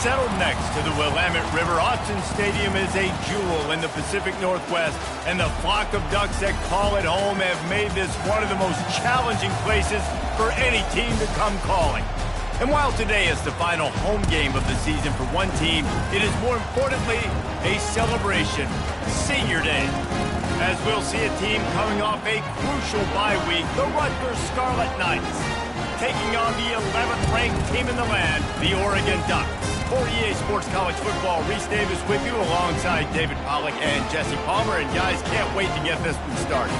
Settled next to the Willamette River, Austin Stadium is a jewel in the Pacific Northwest, and the flock of Ducks that call it home have made this one of the most challenging places for any team to come calling. And while today is the final home game of the season for one team, it is more importantly a celebration, Senior Day. As we'll see a team coming off a crucial bye week, the Rutgers Scarlet Knights, taking on the 11th ranked team in the land, the Oregon Ducks. For EA Sports College Football, Reese Davis with you alongside David Pollack and Jesse Palmer. And guys, can't wait to get this one started.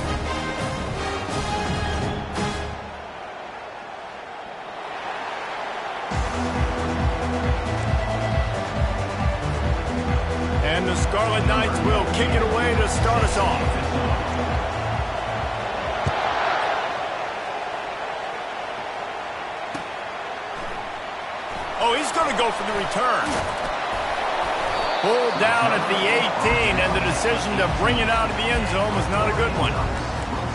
And the Scarlet Knights will kick it away to start us off. Oh, he's going to go for the return. Pulled down at the 18, and the decision to bring it out of the end zone was not a good one.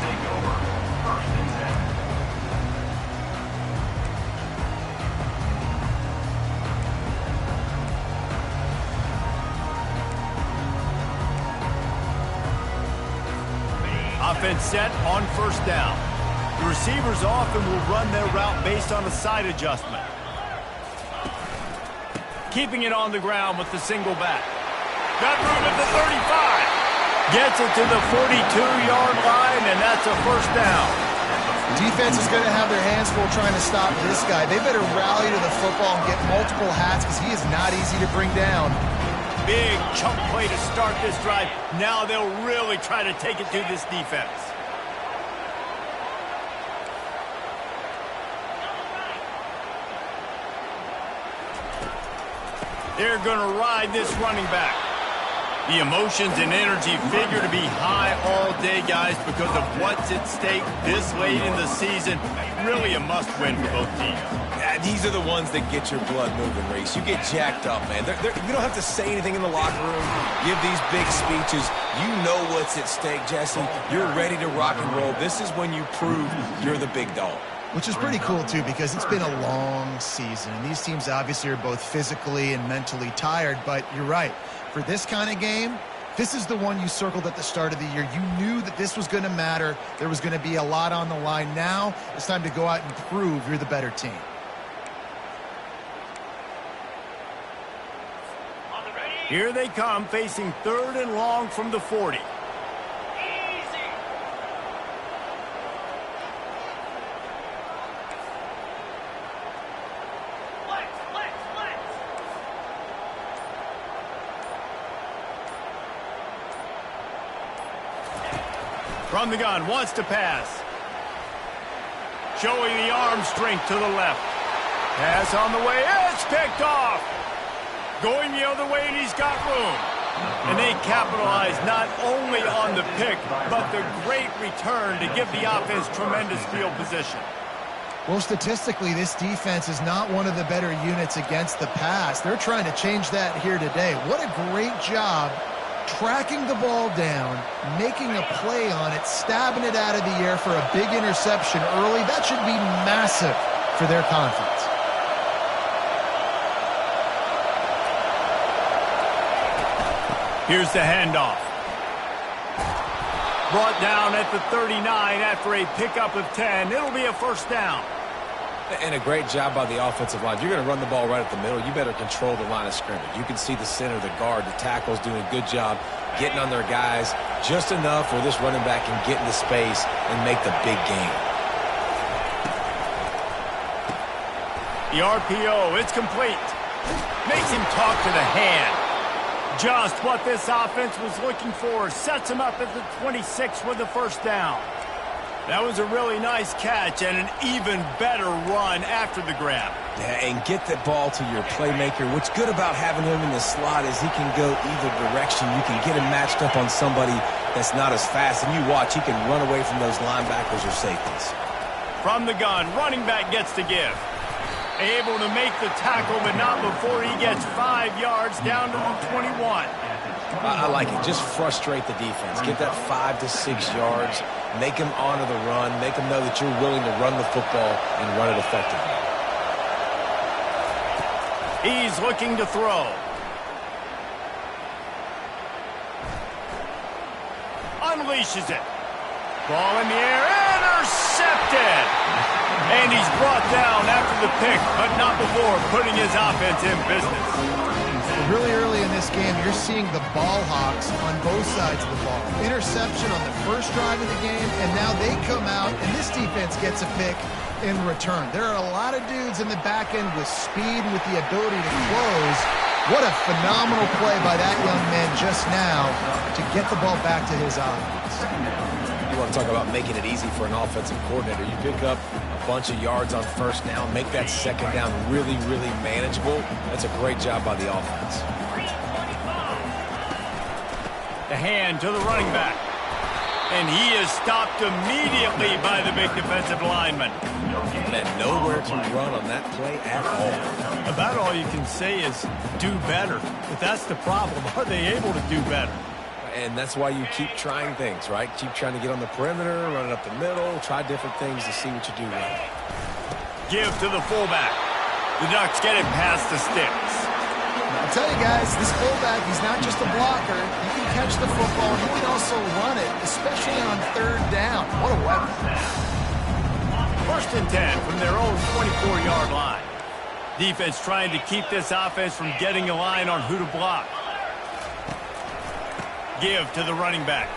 Take over. First and 10. Offense set on first down. The receivers often will run their route based on a side adjustment. Keeping it on the ground with the single back. Got room at the 35. Gets it to the 42-yard line, and that's a first down. Defense is going to have their hands full trying to stop this guy. They better rally to the football and get multiple hats because he is not easy to bring down. Big chunk play to start this drive. Now they'll really try to take it to this defense. They're going to ride this running back. The emotions and energy figure to be high all day, guys, because of what's at stake this late in the season. Really a must-win for both teams. Yeah, these are the ones that get your blood moving, Reese. You get jacked up, man. You don't have to say anything in the locker room. Give these big speeches. You know what's at stake, Jesse. You're ready to rock and roll. This is when you prove you're the big dog. Which is pretty cool, too, because it's been a long season. And these teams obviously are both physically and mentally tired. But you're right. For this kind of game, this is the one you circled at the start of the year. You knew that this was going to matter. There was going to be a lot on the line. Now it's time to go out and prove you're the better team. Here they come, facing 3rd and long from the 40. From the gun, wants to pass. Showing the arm strength to the left. Pass on the way, it's picked off. Going the other way, and he's got room. And they capitalize not only on the pick, but the great return to give the offense tremendous field position. Well, statistically, this defense is not one of the better units against the pass. They're trying to change that here today. What a great job tracking the ball down, making a play on it, stabbing it out of the air for a big interception early. That should be massive for their confidence. Here's the handoff. Brought down at the 39 after a pickup of 10. It'll be a first down. And a great job by the offensive line. If you're going to run the ball right at the middle, you better control the line of scrimmage. You can see the center, the guard, the tackles doing a good job getting on their guys just enough where this running back can get into space and make the big game. The RPO, it's complete. Makes him talk to the hand. Just what this offense was looking for. Sets him up at the 26 with the first down. That was a really nice catch and an even better run after the grab. Yeah, and get the ball to your playmaker. What's good about having him in the slot is he can go either direction. You can get him matched up on somebody that's not as fast. And you watch, he can run away from those linebackers or safeties. From the gun, running back gets to give. Able to make the tackle, but not before he gets 5 yards down to the 21. I like it. Just frustrate the defense. Get that 5 to 6 yards. Make them honor the run. Make them know that you're willing to run the football and run it effectively. He's looking to throw. Unleashes it. Ball in the air. Intercepted. And he's brought down after the pick, but not before putting his offense in business. Really early in this game, you're seeing the ball hawks on both sides of the ball. Interception on the first drive of the game, and now they come out, and this defense gets a pick in return. There are a lot of dudes in the back end with speed and with the ability to close. What a phenomenal play by that young man just now to get the ball back to his offense. You want to talk about making it easy for an offensive coordinator. You pick up a bunch of yards on first down, make that second down really, really manageable. That's a great job by the offense. The hand to the running back. And he is stopped immediately by the big defensive lineman. And nowhere to run on that play at all. About all you can say is do better. But that's the problem. Are they able to do better? And that's why you keep trying things, right? Keep trying to get on the perimeter, run it up the middle, try different things to see what you do right. Give to the fullback. The Ducks get it past the sticks. I'll tell you guys, this fullback, he's not just a blocker. He can catch the football, and he can also run it, especially on third down. What a weapon. 1st and 10 from their own 24-yard line. Defense trying to keep this offense from getting a line on who to block. Give to the running back.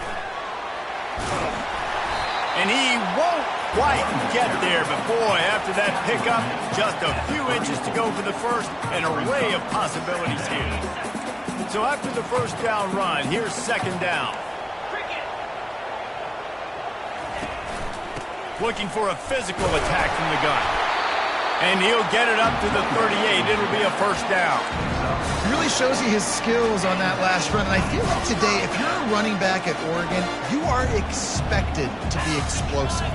And he won't quite get there, but boy, after that pickup, just a few inches to go for the first, an array of possibilities here. So after the first down run, here's 2nd down. Looking for a physical attack from the gun. And he'll get it up to the 38. It'll be a 1st down. Really shows you his skills on that last run. And I feel like today, if you're a running back at Oregon, you are expected to be explosive.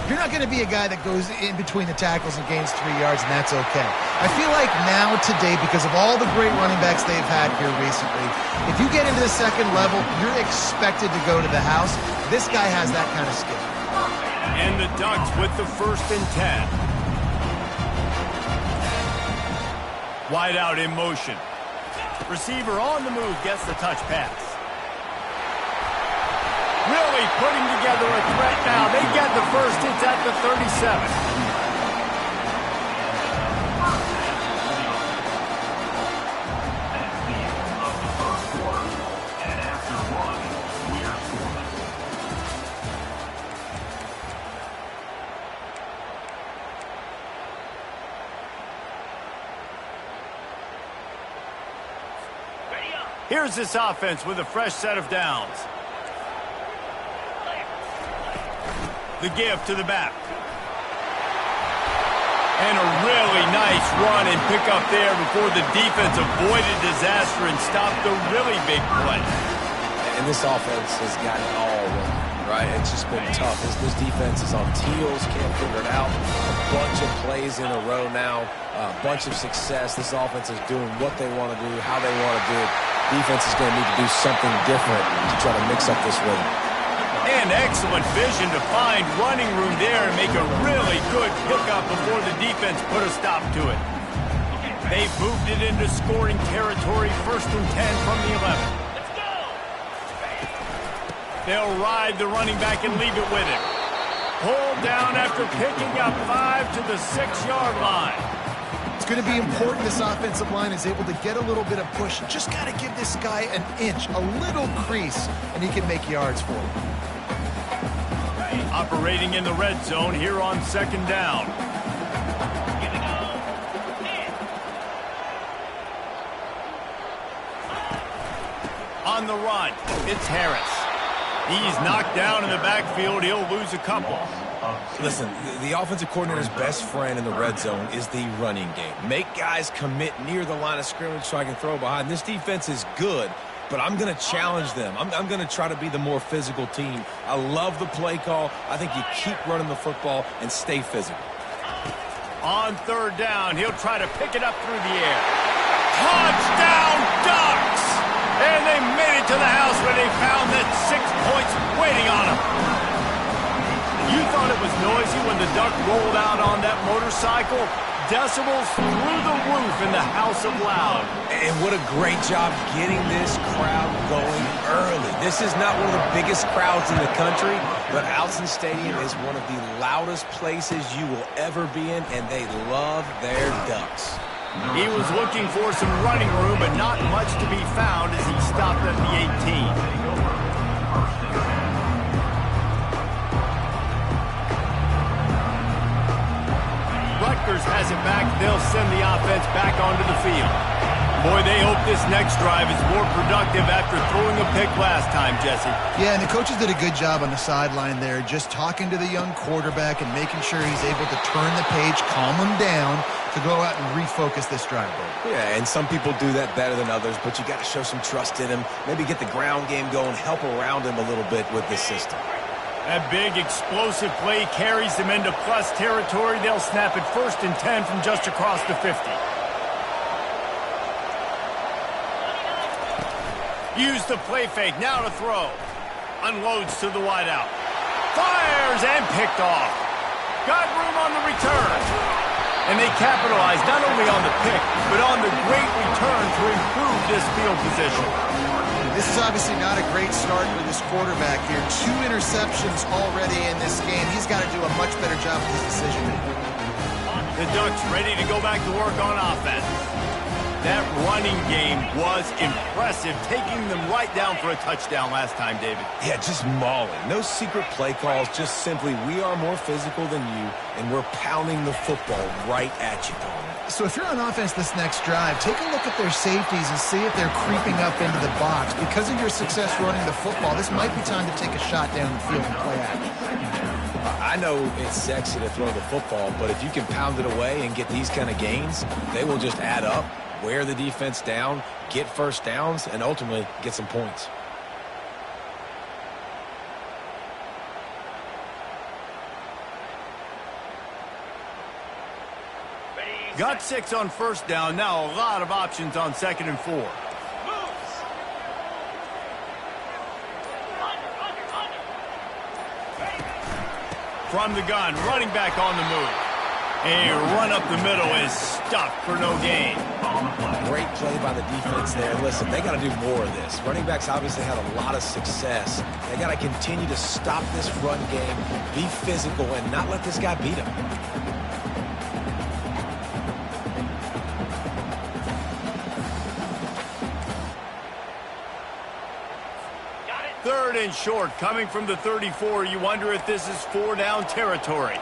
You're not going to be a guy that goes in between the tackles and gains 3 yards, and that's okay. I feel like now today, because of all the great running backs they've had here recently, if you get into the second level, you're expected to go to the house. This guy has that kind of skill. And the Ducks with the 1st and 10. Wide out in motion. Receiver on the move gets the touch pass. Really putting together a threat now. They get the first. It's at the 37. Here's this offense with a fresh set of downs. The give to the back. And a really nice run and pick up there before the defense avoided disaster and stopped the really big play. And this offense has got it all wrong, right? It's just been tough. This defense is on teals, can't figure it out. A bunch of plays in a row now, a bunch of success. This offense is doing what they want to do, how they want to do it. Defense is going to need to do something different to try to mix up this rhythm. And excellent vision to find running room there and make a really good pickup before the defense put a stop to it. They've moved it into scoring territory, 1st and 10 from the 11. Let's go! They'll ride the running back and leave it with him. Pulled down after picking up 5 to the 6-yard line. It's going to be important this offensive line is able to get a little bit of push. Just got to give this guy an inch, a little crease, and he can make yards for him. Operating in the red zone here on 2nd down. On the run, it's Harris. He's knocked down in the backfield. He'll lose a couple. Listen, the offensive coordinator's best friend in the red zone is the running game. Make guys commit near the line of scrimmage so I can throw behind. This defense is good, but I'm going to challenge them. I'm going to try to be the more physical team. I love the play call. I think you keep running the football and stay physical. On 3rd down, he'll try to pick it up through the air. Touchdown, Ducks! And they made it to the house where they found that 6 points waiting on them. You thought it was noisy when the Duck rolled out on that motorcycle? decibels through the roof in the House of Loud. And what a great job getting this crowd going early. This is not one of the biggest crowds in the country, but Alton Stadium is one of the loudest places you will ever be in, and they love their Ducks. He was looking for some running room, but not much to be found as he stopped at the 18. Rutgers has it back. They'll send the offense back onto the field. Boy, they hope this next drive is more productive after throwing a pick last time, Jesse. Yeah, and the coaches did a good job on the sideline there, just talking to the young quarterback and making sure he's able to turn the page, calm him down, to go out and refocus this drive. Yeah, and some people do that better than others, but you got to show some trust in him, maybe get the ground game going, help around him a little bit with this system. That big, explosive play carries them into plus territory. They'll snap it 1st and 10 from just across the 50. Use the play fake, now to throw. Unloads to the wideout. Fires and picked off. Got room on the return. And they capitalize not only on the pick, but on the great return to improve this field position. This is obviously not a great start for this quarterback here. 2 interceptions already in this game. He's got to do a much better job with his decision-making. The Ducks ready to go back to work on offense. That running game was impressive, taking them right down for a touchdown last time, David. Yeah, just mauling. No secret play calls, just simply we are more physical than you, and we're pounding the football right at you. So if you're on offense this next drive, take a look at their safeties and see if they're creeping up into the box. Because of your success running the football, this might be time to take a shot down the field and play action. I know it's sexy to throw the football, but if you can pound it away and get these kind of gains, they will just add up, wear the defense down, get first downs, and ultimately get some points. Got 6 on 1st down. Now a lot of options on 2nd and 4. From the gun, running back on the move. A run up the middle is stuffed for no gain. Great play by the defense there. Listen, they got to do more of this. Running backs obviously had a lot of success. They got to continue to stop this run game, be physical, and not let this guy beat them. 3rd and short, coming from the 34. You wonder if this is 4-down territory.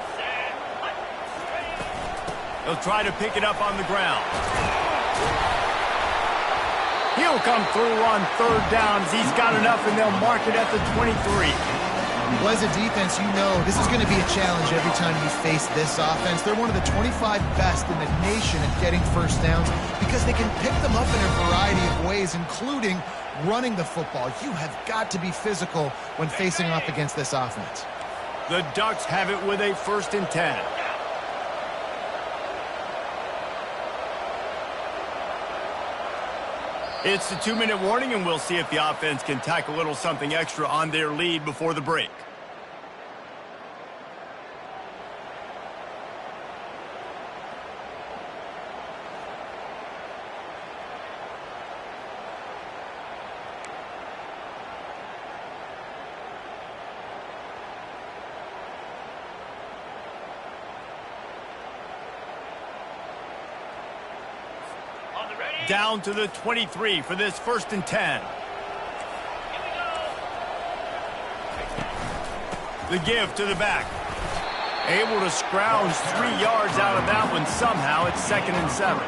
He'll try to pick it up on the ground. He'll come through on 3rd down as he's got enough, and they'll mark it at the 23. Well, as a defense, you know this is going to be a challenge every time you face this offense. They're one of the 25 best in the nation at getting first downs because they can pick them up in a variety of ways, including running the football. You have got to be physical when facing off against this offense. The Ducks have it with a 1st and 10. It's the 2-minute warning, and we'll see if the offense can tack a little something extra on their lead before the break. Down to the 23 for this 1st and 10. The give to the back. Able to scrounge 3 yards out of that one somehow. It's 2nd and 7.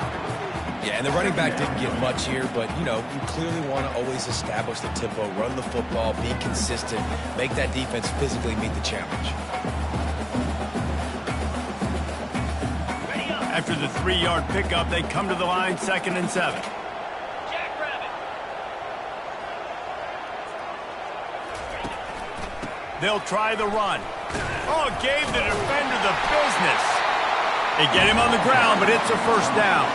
Yeah, and the running back didn't get much here, but, you know, you clearly want to always establish the tempo, run the football, be consistent, make that defense physically meet the challenge. After the 3-yard pickup, they come to the line, 2nd and 7. They'll try the run. Oh, gave the defender the business. They get him on the ground, but it's a 1st down.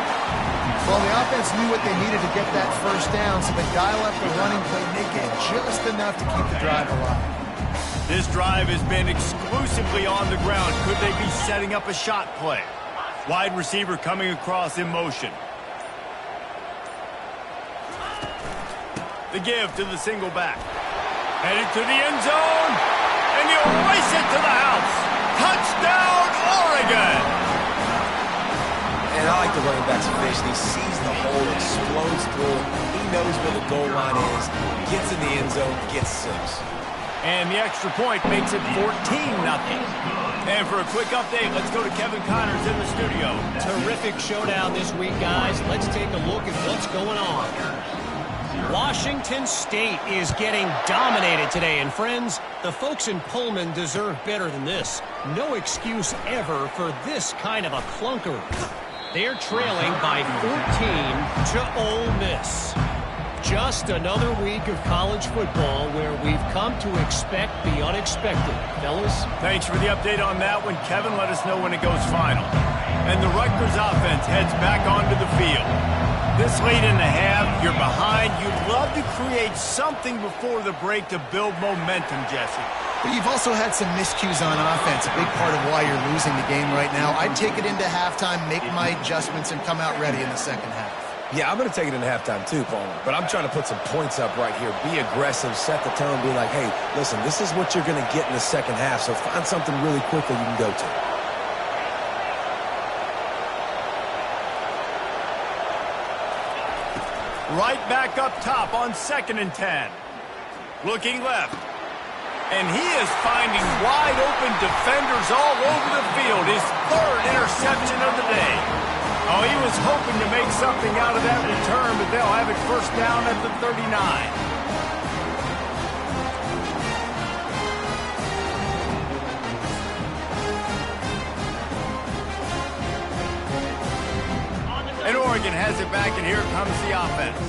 Well, the offense knew what they needed to get that 1st down, so they dial up the running play, make it just enough to keep the drive alive. This drive has been exclusively on the ground. Could they be setting up a shot play? Wide receiver coming across in motion. The give to the single back. Headed to the end zone. And he'll race it to the house. Touchdown, Oregon! And I like the running back's vision. He sees the hole, explodes through it. He knows where the goal line is, gets in the end zone, gets 6. And the extra point makes it 14-0. And for a quick update, let's go to Kevin Connors in the studio. Terrific showdown this week, guys. Let's take a look at what's going on. Washington State is getting dominated today. And friends, the folks in Pullman deserve better than this. No excuse ever for this kind of a clunker. They're trailing by 14 to Ole Miss. Just another week of college football where we've come to expect the unexpected. Fellas? Thanks for the update on that one, Kevin. Let us know when it goes final. And the Rutgers offense heads back onto the field. This late in the half, you're behind. You'd love to create something before the break to build momentum, Jesse. But you've also had some miscues on offense, a big part of why you're losing the game right now. I'd take it into halftime, make my adjustments, and come out ready in the second half. Yeah, I'm going to take it into halftime too, Palmer. But I'm trying to put some points up right here. Be aggressive, set the tone, be like, hey, listen, this is what you're going to get in the second half, so find something really quickly you can go to. Right back up top on 2nd and 10. Looking left. And he is finding wide open defenders all over the field. His 3rd interception of the day. Oh, he was hoping to make something out of that return, but they'll have it first down at the 39. And Oregon has it back, and here comes the offense.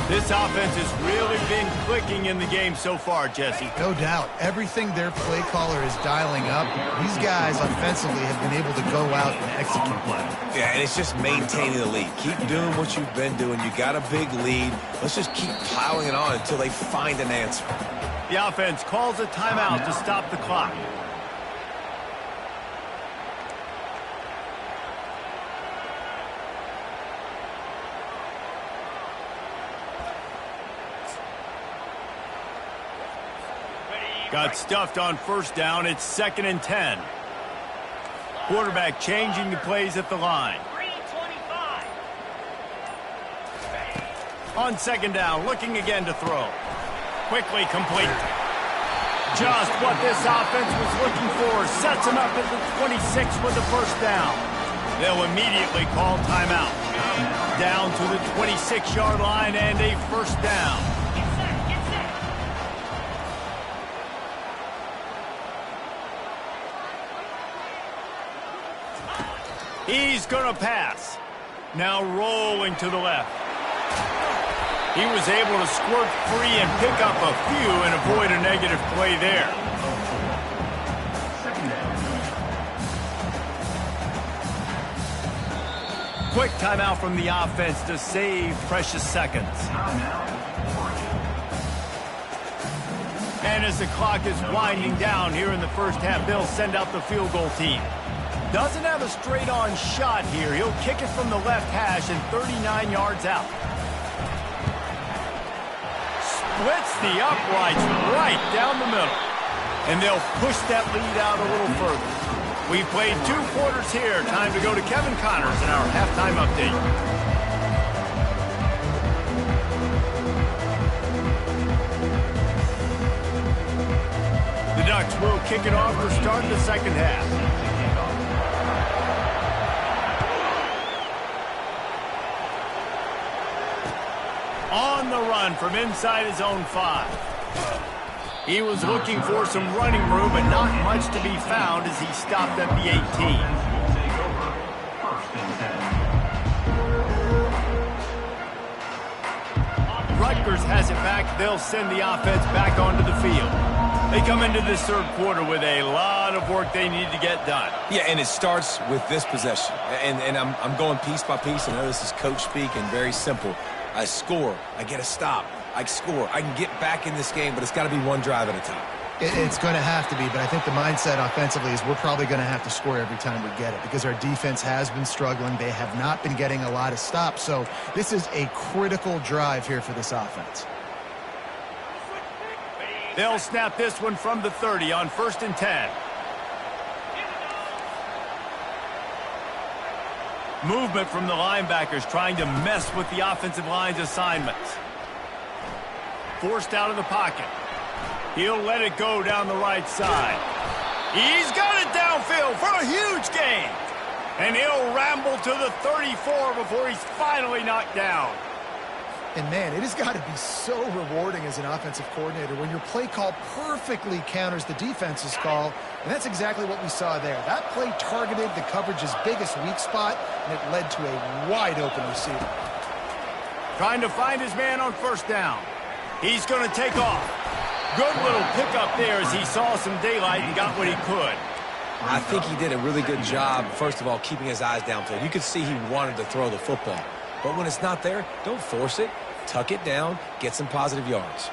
This offense has really been clicking in the game so far, Jesse. No doubt. Everything their play caller is dialing up, these guys offensively have been able to go out and execute well. Yeah, and it's just maintaining the lead. Keep doing what you've been doing. You got a big lead. Let's just keep piling it on until they find an answer. The offense calls a timeout to stop the clock. Got stuffed on first down. It's 2nd and 10. Quarterback changing the plays at the line. On 2nd down, looking again to throw. Quickly complete. Just what this offense was looking for. Sets him up at the 26 with the first down. They'll immediately call timeout. Down to the 26-yard line and a first down. He's going to pass. Now rolling to the left. He was able to squirt free and pick up a few and avoid a negative play there. Quick timeout from the offense to save precious seconds. And as the clock is winding down here in the first half, they'll send out the field goal team. Doesn't have a straight-on shot here. He'll kick it from the left hash and 39 yards out. Splits the uprights right down the middle. And they'll push that lead out a little further. We've played 2 quarters here. Time to go to Kevin Connors in our halftime update. The Ducks will kick it off to start the second half. On the run from inside his own 5. He was looking for some running room, but not much to be found as he stopped at the 18. Rutgers has it back. They'll send the offense back onto the field. They come into this 3rd quarter with a lot of work they need to get done. Yeah, and it starts with this possession. And I'm going piece by piece. I know this is coach speak and very simple. I score. I get a stop. I score. I can get back in this game, but it's got to be one drive at a time. It's going to have to be, but I think the mindset offensively is we're probably going to have to score every time we get it because our defense has been struggling. They have not been getting a lot of stops, so this is a critical drive here for this offense. They'll snap this one from the 30 on 1st and 10. Movement from the linebackers trying to mess with the offensive line's assignments. Forced out of the pocket. He'll let it go down the right side. He's got it downfield for a huge gain. And he'll ramble to the 34 before he's finally knocked down. And, man, it has got to be so rewarding as an offensive coordinator when your play call perfectly counters the defense's call, and that's exactly what we saw there. That play targeted the coverage's biggest weak spot, and it led to a wide-open receiver. Trying to find his man on 1st down. He's going to take off. Good little pickup there as he saw some daylight and got what he could. I think he did a really good job, first of all, keeping his eyes downfield. You could see he wanted to throw the football. But when it's not there, don't force it. Tuck it down, get some positive yards.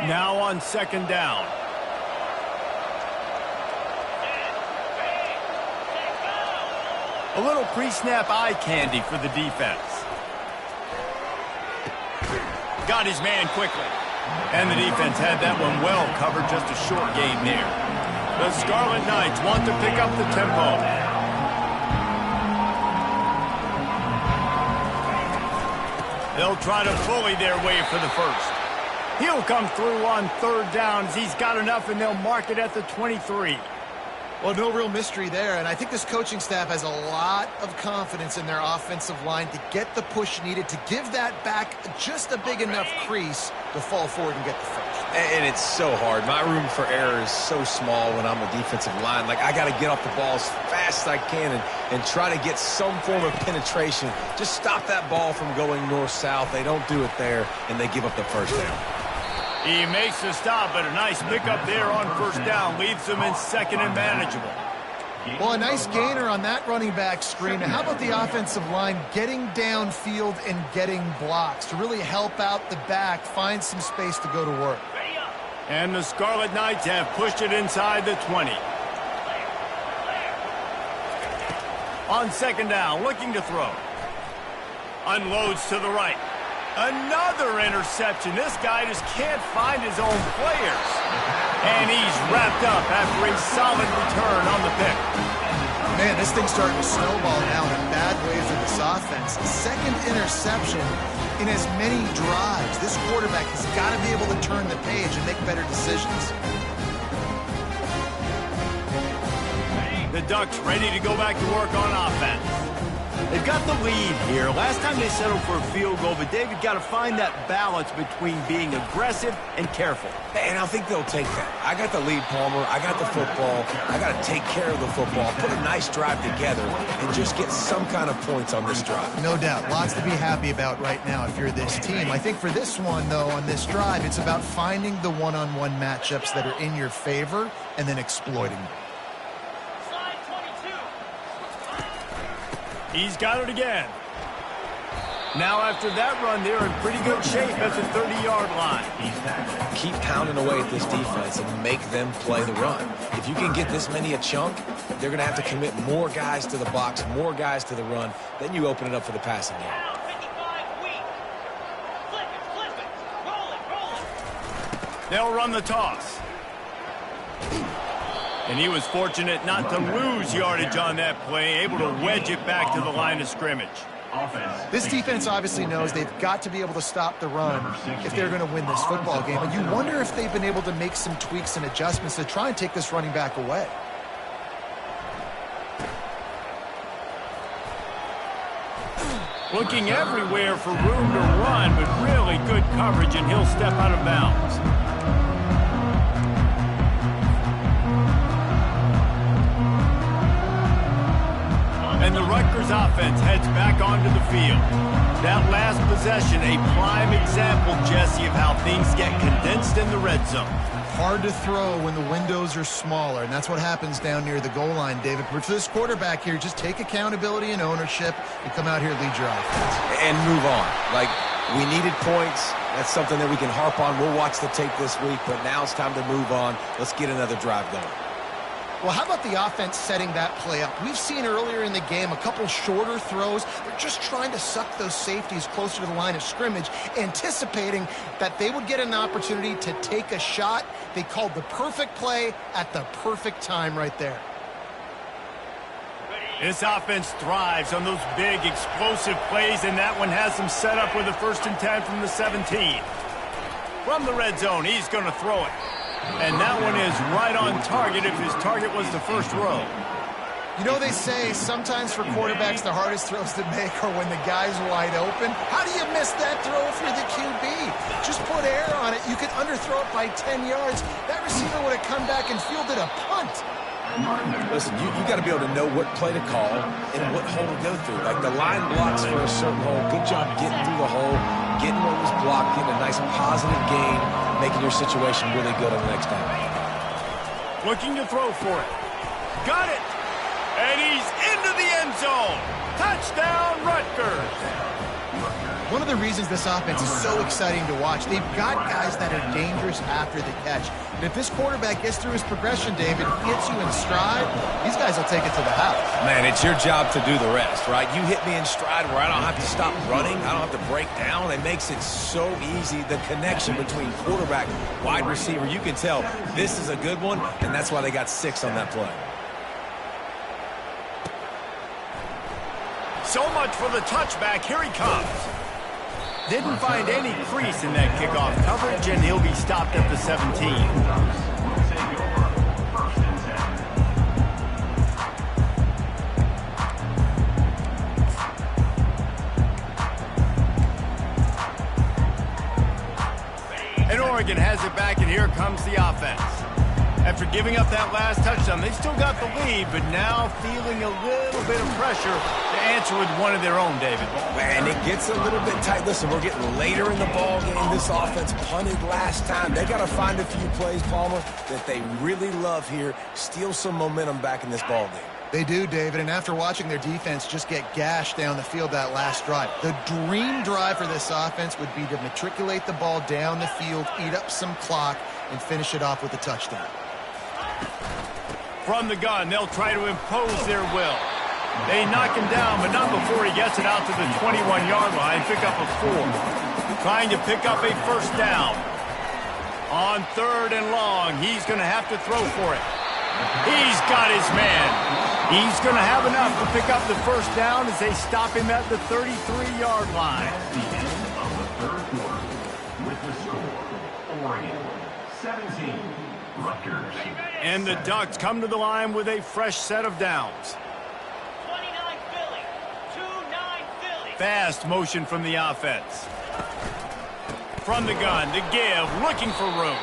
Now on 2nd down. A little pre-snap eye candy for the defense. Got his man quickly. And the defense had that one well covered, just a short gain there. The Scarlet Knights want to pick up the tempo. They'll try to bully their way for the 1st. He'll come through on 3rd down as he's got enough, and they'll mark it at the 23. Well, no real mystery there, and I think this coaching staff has a lot of confidence in their offensive line to get the push needed to give that back just a big enough crease to fall forward and get the first. And it's so hard. My room for error is so small when I'm a defensive line. Like, I got to get off the ball as fast as I can and try to get some form of penetration. Just stop that ball from going north-south. They don't do it there, and they give up the 1st down. He makes the stop, but a nice pickup there on 1st down. Leaves them in 2nd and manageable. Well, a nice gainer on that running back screen. Now, how about the offensive line getting downfield and getting blocks to really help out the back, find some space to go to work? And the Scarlet Knights have pushed it inside the 20. On 2nd down, looking to throw. Unloads to the right. Another interception. This guy just can't find his own players. And he's wrapped up after a solid return on the pick. Man, this thing's starting to snowball now in a bad way for this offense. 2nd interception in as many drives. This quarterback has got to be able to turn the page and make better decisions. The Ducks ready to go back to work on offense. They've got the lead here. Last time they settled for a field goal, but David got to find that balance between being aggressive and careful. And I think they'll take that. I got the lead, Palmer. I got the football. I got to take care of the football, put a nice drive together, and just get some kind of points on this drive. No doubt. Lots to be happy about right now if you're this team. I think for this one, though, on this drive, it's about finding the one-on-one matchups that are in your favor and then exploiting them. He's got it again. Now after that run, they're in pretty good shape at the 30-yard line. Keep pounding away at this defense and make them play the run. If you can get this many a chunk, they're going to have to commit more guys to the box, more guys to the run. Then you open it up for the passing game. They'll run the toss. And he was fortunate not to lose yardage on that play, able to wedge it back to the line of scrimmage. This defense obviously knows they've got to be able to stop the run if they're going to win this football game. And you wonder if they've been able to make some tweaks and adjustments to try and take this running back away. Looking everywhere for room to run, but really good coverage, and he'll step out of bounds. And the Rutgers offense heads back onto the field. That last possession, a prime example, Jesse, of how things get condensed in the red zone. Hard to throw when the windows are smaller, and that's what happens down near the goal line, David. But for this quarterback here, just take accountability and ownership and come out here and lead your offense. And move on. Like, We needed points. That's something that we can harp on. We'll watch the tape this week, but now it's time to move on. Let's get another drive going. Well, how about the offense setting that play up? We've seen earlier in the game a couple shorter throws. They're just trying to suck those safeties closer to the line of scrimmage, anticipating that they would get an opportunity to take a shot. They called the perfect play at the perfect time right there. This offense thrives on those big, explosive plays, and that one has them set up with a 1st and 10 from the 17. From the red zone, he's going to throw it. And that one is right on target if his target was the first row. You know, they say sometimes for quarterbacks the hardest throws to make are when the guy's wide open. How do you miss that throw for the QB? Just put air on it. You could underthrow it by 10 yards. That receiver would have come back and fielded a punt. Listen, you got to be able to know what play to call and what hole to go through. Like the line blocks for a certain hole. Good job getting through the hole, getting what was blocked, getting a nice positive gain, making your situation really good on the next down. Looking to throw for it. Got it. And he's into the end zone. Touchdown, Rutgers. One of the reasons this offense is so exciting to watch, they've got guys that are dangerous after the catch. And if this quarterback gets through his progression, David, gets you in stride, these guys will take it to the house. Man, it's your job to do the rest, right? You hit me in stride where I don't have to stop running. I don't have to break down. It makes it so easy. The connection between quarterback, wide receiver, you can tell this is a good one, and that's why they got 6 on that play. So much for the touchback. Here he comes. Didn't find any crease in that kickoff coverage, and he'll be stopped at the 17. Take over. 1st and 10. And Oregon has it back, and here comes the offense. After giving up that last touchdown, they've still got the lead, but now feeling a little bit of pressure to answer with one of their own, David. Man, it gets a little bit tight. Listen, we're getting later in the ball game. This offense punted last time. They got to find a few plays, Palmer, that they really love here. Steal some momentum back in this ball game. They do, David, and after watching their defense just get gashed down the field that last drive, the dream drive for this offense would be to matriculate the ball down the field, eat up some clock, and finish it off with a touchdown. From the gun, they'll try to impose their will. They knock him down, but not before he gets it out to the 21-yard line. Pick up a 4. Trying to pick up a 1st down. On 3rd and long, he's going to have to throw for it. He's got his man. He's going to have enough to pick up the 1st down as they stop him at the 33-yard line. At the end of the 3rd quarter, with the score, Oregon 17, Rutgers. And the Ducks come to the line with a fresh set of downs. 29 Philly, 2-9 Philly. Fast motion from the offense. From the gun, to give, looking for room.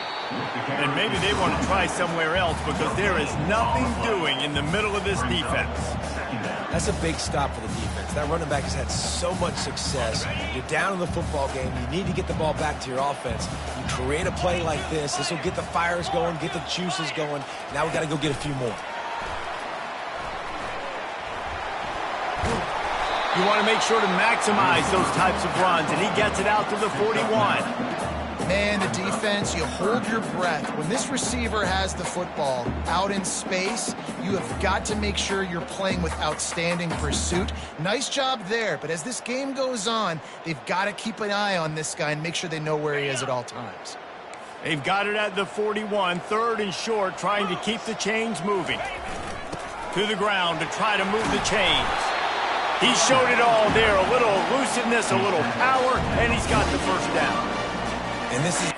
And maybe they want to try somewhere else because there is nothing doing in the middle of this defense. That's a big stop for the defense. That running back has had so much success. You're down in the football game. You need to get the ball back to your offense. You create a play like this. This will get the fires going, get the juices going. Now we got to go get a few more. You want to make sure to maximize those types of runs, and he gets it out to the 41. Man, the defense, you hold your breath. When this receiver has the football out in space, you have got to make sure you're playing with outstanding pursuit. Nice job there, but as this game goes on, they've got to keep an eye on this guy and make sure they know where he is at all times. They've got it at the 41, 3rd and short, trying to keep the chains moving. To the ground to try to move the chains. He showed it all there, a little elusiveness, a little power, and he's got the 1st down. And this is...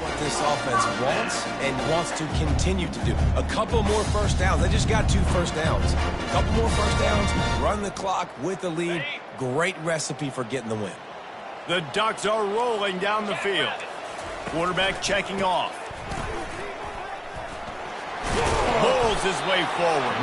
what this offense wants and wants to continue to do. A couple more 1st downs. They just got 2 1st downs. A couple more 1st downs, run the clock with the lead. Great recipe for getting the win. The Ducks are rolling down the field. Quarterback checking off. Pulls his way forward.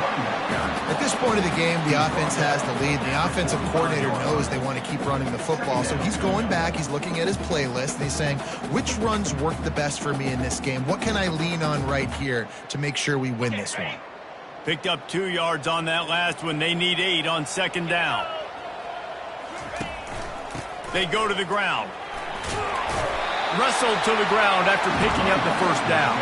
At this point of the game, the offense has the lead. The offensive coordinator knows they want to keep running the football. So he's going back, he's looking at his playlist, and he's saying, which runs work the best for me in this game? What can I lean on right here to make sure we win this one? Picked up 2 yards on that last one. They need 8 on second down. They go to the ground. Wrestled to the ground after picking up the first down.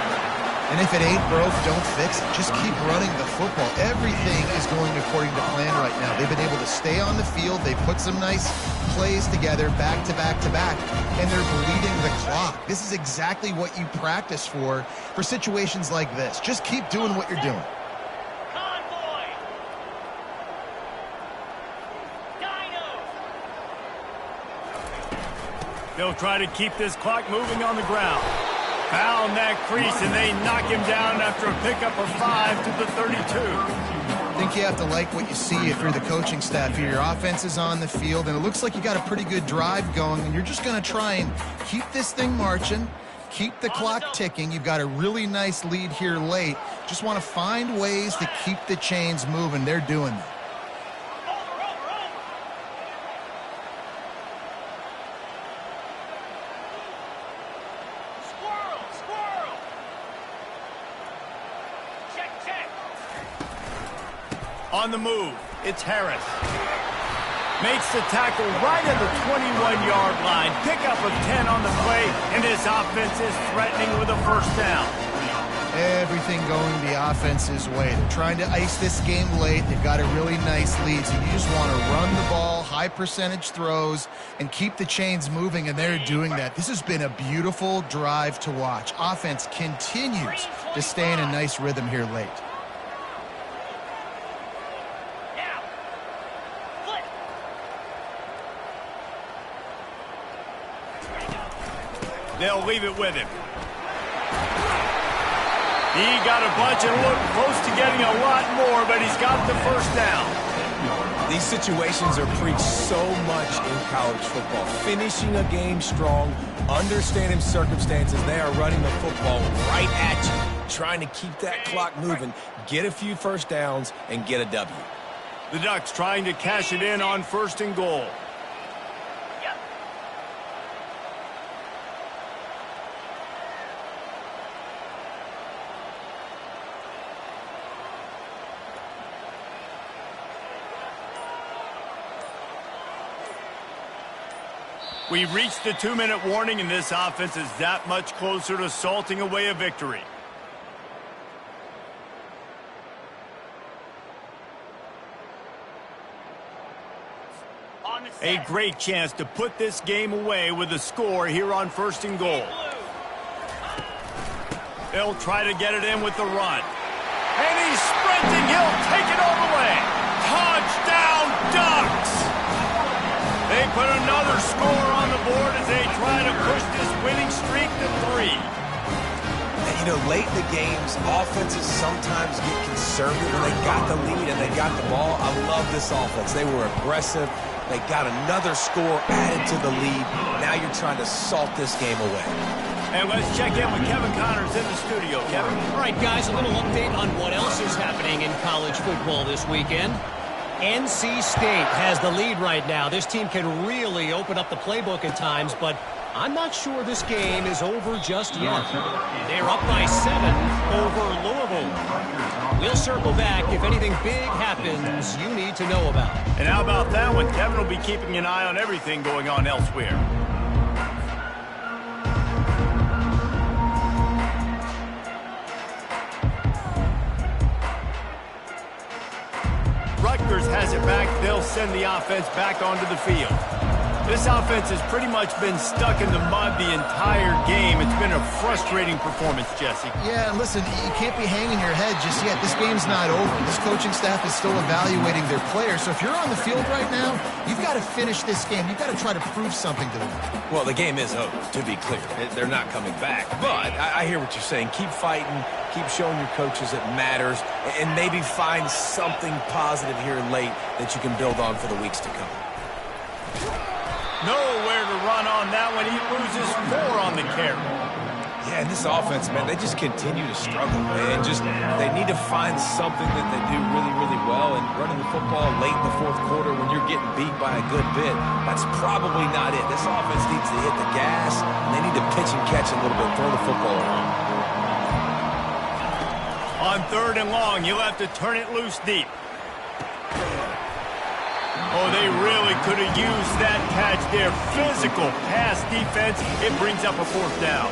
And if it ain't broke, don't fix it. Just keep running the football. Everything is going according to plan right now. They've been able to stay on the field. They put some nice plays together back to back to back, and they're bleeding the clock. This is exactly what you practice for situations like this. Just keep doing what you're doing. Convoy. Dinos. They'll try to keep this clock moving on the ground. Found that crease, and they knock him down after a pickup of 5 to the 32. I think you have to like what you see if you're the coaching staff here. Your offense is on the field, and it looks like you got a pretty good drive going, and you're just going to try and keep this thing marching, keep the clock ticking. You've got a really nice lead here late. Just want to find ways to keep the chains moving. They're doing that. On the move, it's Harris. Makes the tackle right at the 21-yard line. Pickup of 10 on the play, and this offense is threatening with a first down. Everything going the offense's way. They're trying to ice this game late. They've got a really nice lead, so you just want to run the ball, high percentage throws, and keep the chains moving, and they're doing that. This has been a beautiful drive to watch. Offense continues to stay in a nice rhythm here late. They'll leave it with him. He got a bunch and looked close to getting a lot more, but he's got the first down. These situations are preached so much in college football. Finishing a game strong, understanding circumstances. They are running the football right at you, trying to keep that clock moving, get a few first downs, and get a W. The Ducks trying to cash it in on 1st and goal. We've reached the 2-minute warning, and this offense is that much closer to salting away a victory. A great chance to put this game away with a score here on 1st and goal. They'll try to get it in with the run. And he's sprinting. He'll take it all the way. Touchdown, Ducks! They put another score on the board as they try to push this winning streak to 3. And, you know, late in the games, offenses sometimes get conservative. They got the lead and they got the ball. I love this offense. They were aggressive. They got another score added to the lead. Now you're trying to salt this game away. And let's check in with Kevin Connors in the studio. Kevin? All right, guys, a little update on what else is happening in college football this weekend. NC State has the lead right now. This team can really open up the playbook at times, but I'm not sure this game is over just yet. They're up by 7 over Louisville. We'll circle back if anything big happens you need to know about. And how about that one? Kevin will be keeping an eye on everything going on elsewhere. Rutgers has it back. They'll send the offense back onto the field. This offense has pretty much been stuck in the mud the entire game. It's been a frustrating performance, Jesse. Yeah, listen, you can't be hanging your head just yet. This game's not over. This coaching staff is still evaluating their players. So if you're on the field right now, you've got to finish this game. You've got to try to prove something to them. Well, the game is over, to be clear. They're not coming back. But I hear what you're saying. Keep fighting. Keep showing your coaches it matters. And maybe find something positive here late that you can build on for the weeks to come. Nowhere to run on that one. He loses 4 on the carry. Yeah, and this offense, man, they just continue to struggle, man. They need to find something that they do really, really well. And running the football late in the fourth quarter when you're getting beat by a good bit, that's probably not it. This offense needs to hit the gas, and they need to pitch and catch a little bit, throw the football around. On 3rd and long, you'll have to turn it loose deep. Oh, they really could have used that catch there. Physical pass defense. It brings up a 4th down.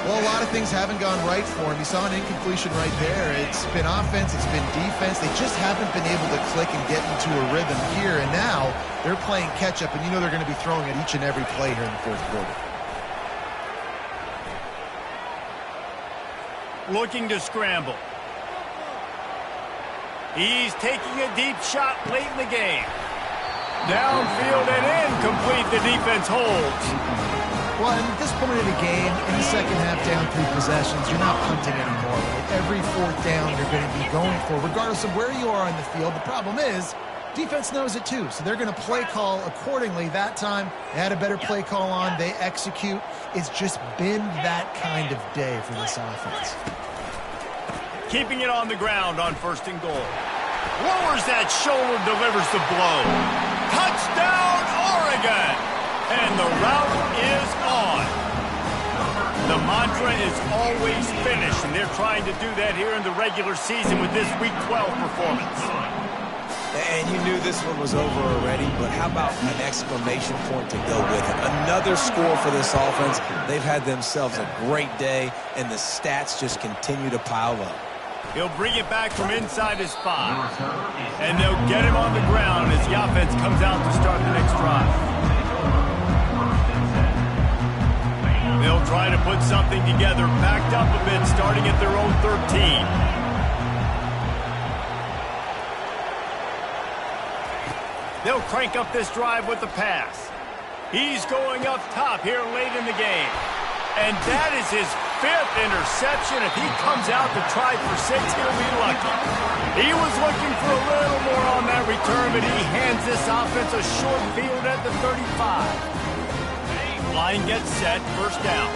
Well, a lot of things haven't gone right for him. You saw an incompletion right there. It's been offense, it's been defense. They just haven't been able to click and get into a rhythm here. And now they're playing catch-up, and you know they're going to be throwing at each and every play here in the 4th quarter. Looking to scramble. He's taking a deep shot late in the game. Downfield and incomplete. The defense holds. Well, at this point of the game, in the second half, down 3 possessions, you're not punting anymore. Right? Every 4th down you're going to be going for, regardless of where you are on the field. The problem is, defense knows it too, so they're going to play call accordingly. That time, they had a better play call on. They execute. It's just been that kind of day for this offense. Keeping it on the ground on 1st and goal. Lowers that shoulder, delivers the blow. Touchdown, Oregon! And the route is on. The mantra is always finish, and they're trying to do that here in the regular season with this Week 12 performance. And you knew this one was over already, but how about an exclamation point to go with it? Another score for this offense. They've had themselves a great day, and the stats just continue to pile up. He'll bring it back from inside his 5. And they'll get him on the ground as the offense comes out to start the next drive. They'll try to put something together, backed up a bit, starting at their own 13. They'll crank up this drive with the pass. He's going up top here late in the game. And that is his 5th interception. If he comes out to try for 6, he'll be lucky. He was looking for a little more on that return, but he hands this offense a short field at the 35. Line gets set, 1st down.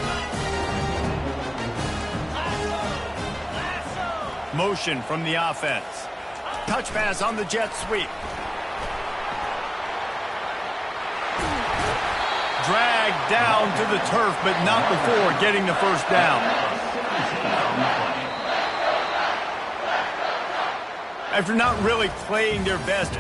Motion from the offense. Touch pass on the jet sweep. Dragged down to the turf, but not before getting the 1st down. After not really playing their best